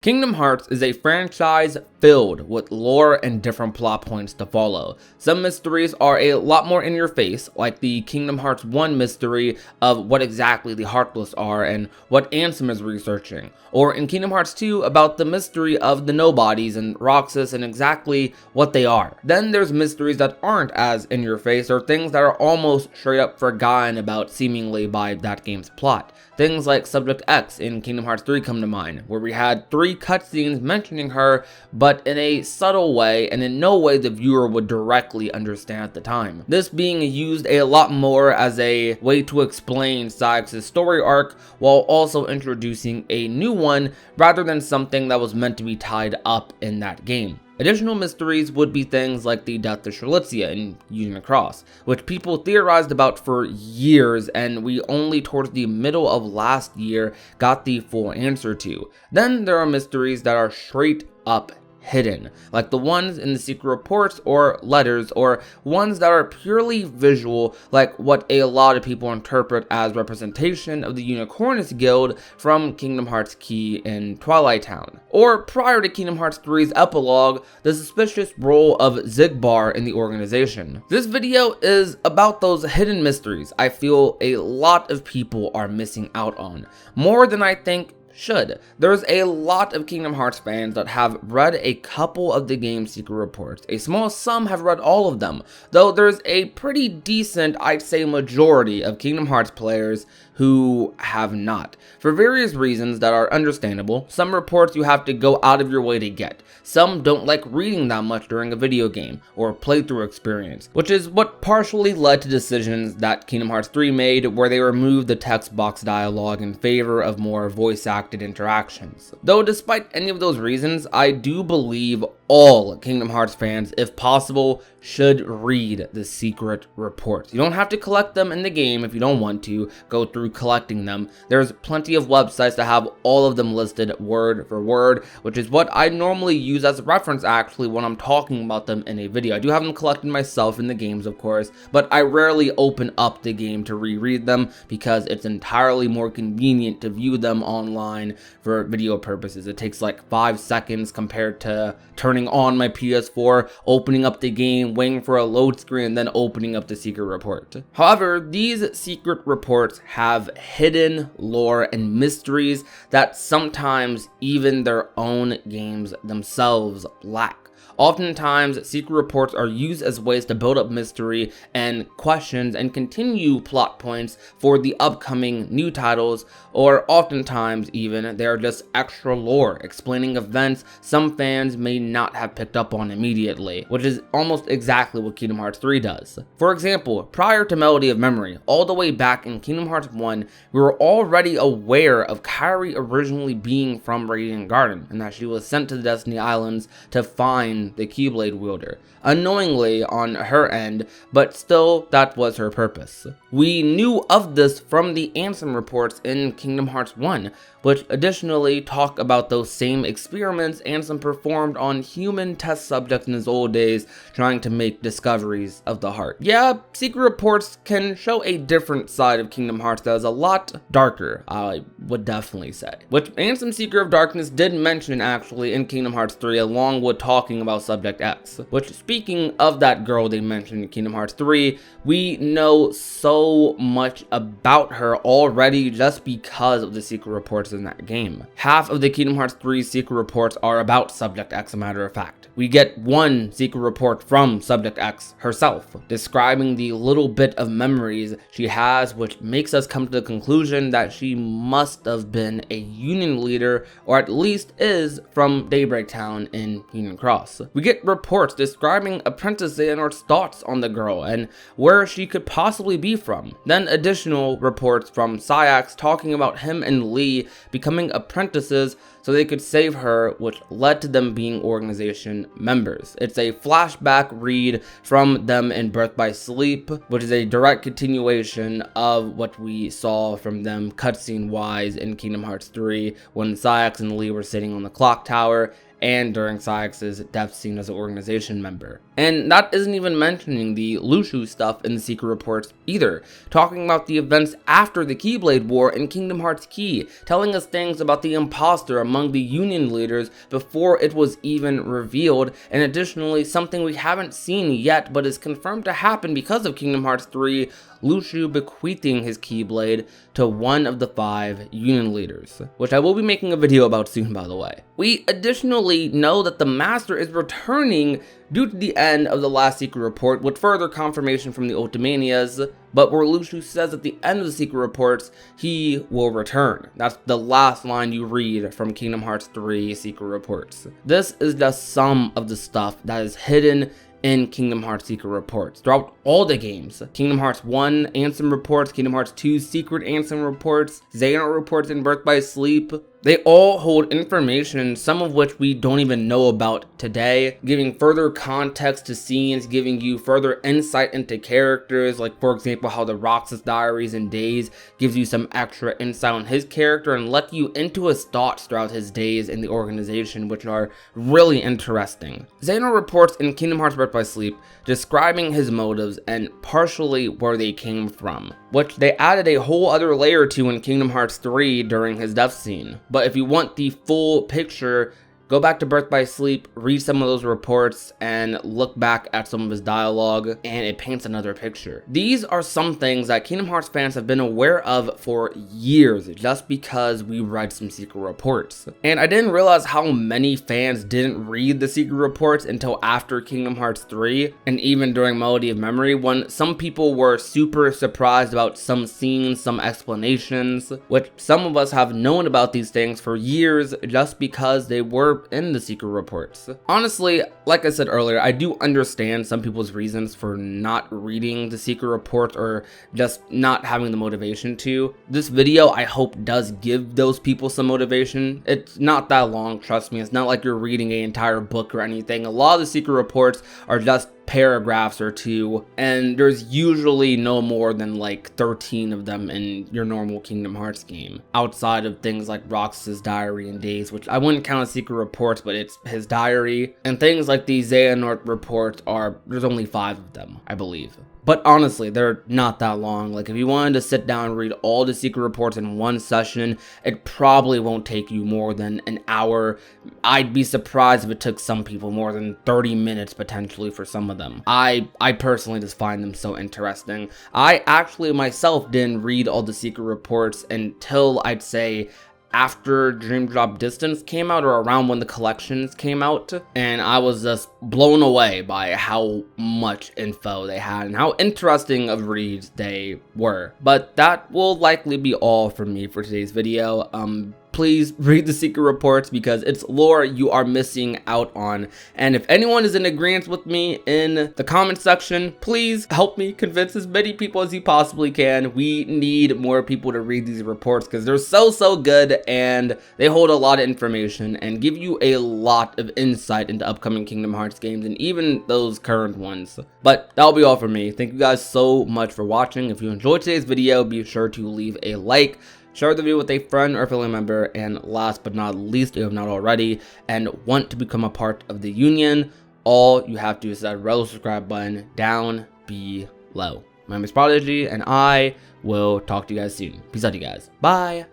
Kingdom Hearts is a franchise filled with lore and different plot points to follow. Some mysteries are a lot more in your face, like the Kingdom Hearts 1 mystery of what exactly the Heartless are and what Ansem is researching, or in Kingdom Hearts 2 about the mystery of the Nobodies and Roxas and exactly what they are. Then there's mysteries that aren't as in your face or things that are almost straight up forgotten about seemingly by that game's plot. Things like Subject X in Kingdom Hearts 3 come to mind, where we had 3 cutscenes mentioning her, but in a subtle way and in no way the viewer would directly understand at the time. This being used a lot more as a way to explain Saix's story arc while also introducing a new one rather than something that was meant to be tied up in that game. Additional mysteries would be things like the death of Strelitzia in Union Cross, which people theorized about for years and we only towards the middle of last year got the full answer to. Then there are mysteries that are straight up hidden, like the ones in the secret reports or letters, or ones that are purely visual, like what a lot of people interpret as representation of the Unicornus Guild from Kingdom Hearts Key in Twilight Town. Or prior to Kingdom Hearts 3's epilogue, the suspicious role of Xigbar in the organization. This video is about those hidden mysteries I feel a lot of people are missing out on, more than I think should. There's a lot of Kingdom Hearts fans that have read a couple of the game's secret reports. A small sum have read all of them, though there's a pretty decent, I'd say majority of Kingdom Hearts players who have not. For various reasons that are understandable, some reports you have to go out of your way to get. Some don't like reading that much during a video game or playthrough experience, which is what partially led to decisions that Kingdom Hearts 3 made where they removed the text box dialogue in favor of more voice-acted interactions. Though despite any of those reasons, I do believe all Kingdom Hearts fans, if possible, should read the secret reports. You don't have to collect them in the game if you don't want to go through collecting them. There's plenty of websites that have all of them listed word for word, which is what I normally use as a reference actually when I'm talking about them in a video. I do have them collected myself in the games, of course, but I rarely open up the game to reread them because it's entirely more convenient to view them online for video purposes. It takes like 5 seconds compared to turning on my PS4, opening up the game, waiting for a load screen, and then opening up the secret report. However, these secret reports have hidden lore and mysteries that sometimes even their own games themselves lack. Oftentimes, secret reports are used as ways to build up mystery and questions and continue plot points for the upcoming new titles, or oftentimes even they are just extra lore explaining events some fans may not have picked up on immediately, which is almost exactly what Kingdom Hearts 3 does. For example, prior to Melody of Memory, all the way back in Kingdom Hearts 1, we were already aware of Kairi originally being from Radiant Garden and that she was sent to the Destiny Islands to find the Keyblade wielder, unknowingly on her end, but still that was her purpose. We knew of this from the Ansem reports in Kingdom Hearts 1, which additionally talk about those same experiments Ansem performed on human test subjects in his old days, trying to make discoveries of the heart. Yeah, secret reports can show a different side of Kingdom Hearts that is a lot darker, I would definitely say, which Ansem Seeker of Darkness did mention actually in Kingdom Hearts 3 along with talking about Subject X, which, speaking of that girl they mentioned in Kingdom Hearts 3, we know so much about her already just because of the secret reports in that game. Half of the Kingdom Hearts 3 secret reports are about Subject X, a matter of fact. We get one secret report from Subject X herself, describing the little bit of memories she has, which makes us come to the conclusion that she must have been a Union leader, or at least is from Daybreak Town in Union Cross. We get reports describing Apprentice Xehanort's thoughts on the girl and where she could possibly be from. Then additional reports from Saix talking about him and Lee becoming apprentices so they could save her, which led to them being organization members. It's a flashback read from them in Birth by Sleep, which is a direct continuation of what we saw from them cutscene wise in Kingdom Hearts 3 when Saix and Lee were sitting on the clock tower and during Saix's death scene as an organization member. And that isn't even mentioning the Lushu stuff in the secret reports either, talking about the events after the Keyblade War in Kingdom Hearts Key, telling us things about the imposter among the Union leaders before it was even revealed, and additionally something we haven't seen yet but is confirmed to happen because of Kingdom Hearts 3, Luxu bequeathing his Keyblade to one of the 5 Union leaders, which I will be making a video about soon, by the way. We additionally know that the Master is returning due to the end of the last secret report, with further confirmation from the Ultimanias, but where Luxu says at the end of the secret reports, he will return. That's the last line you read from Kingdom Hearts 3 secret reports. This is just some of the stuff that is hidden in Kingdom Hearts secret reports throughout all the games. Kingdom Hearts 1 Ansem reports, Kingdom Hearts 2 secret Ansem reports, Xehanort reports, and Birth by Sleep. They all hold information, some of which we don't even know about today, giving further context to scenes, giving you further insight into characters, like for example how the Roxas Diaries and Days gives you some extra insight on his character and let you into his thoughts throughout his days in the organization, which are really interesting. Xehanort reports in Kingdom Hearts Birth by Sleep, describing his motives and partially where they came from, which they added a whole other layer to in Kingdom Hearts 3 during his death scene. But if you want the full picture, go back to Birth by Sleep, read some of those reports, and look back at some of his dialogue, and it paints another picture. These are some things that Kingdom Hearts fans have been aware of for years, just because we read some secret reports. And I didn't realize how many fans didn't read the secret reports until after Kingdom Hearts 3, and even during Melody of Memory, when some people were super surprised about some scenes, some explanations, which some of us have known about these things for years just because they were in the secret reports. Honestly, like I said earlier, I do understand some people's reasons for not reading the secret reports or just not having the motivation to. This video, I hope, does give those people some motivation. It's not that long, trust me. It's not like you're reading an entire book or anything. A lot of the secret reports are just paragraphs or two, and there's usually no more than like 13 of them in your normal Kingdom Hearts game, outside of things like Roxas Diary and Days, which I wouldn't count as secret reports, but it's his diary, and things like the Xehanort reports there's only 5 of them, I believe. But honestly, they're not that long. Like, if you wanted to sit down and read all the secret reports in one session, it probably won't take you more than an hour. I'd be surprised if it took some people more than 30 minutes potentially for some of them. I personally just find them so interesting. I actually myself didn't read all the secret reports until I'd say after Dream Drop Distance came out, or around when the collections came out, and I was just blown away by how much info they had and how interesting of reads they were. But that will likely be all from me for today's video. Please read the secret reports because it's lore you are missing out on. And if anyone is in agreement with me in the comment section, please help me convince as many people as you possibly can. We need more people to read these reports because they're so good, and they hold a lot of information and give you a lot of insight into upcoming Kingdom Hearts games and even those current ones. But that'll be all for me. Thank you guys so much for watching. If you enjoyed today's video, be sure to leave a like, share the video with a friend or family member, and last but not least, if you have not already and want to become a part of the Union, all you have to do is that red subscribe button down below. My name is Prodigy, and I will talk to you guys soon. Peace out, you guys. Bye.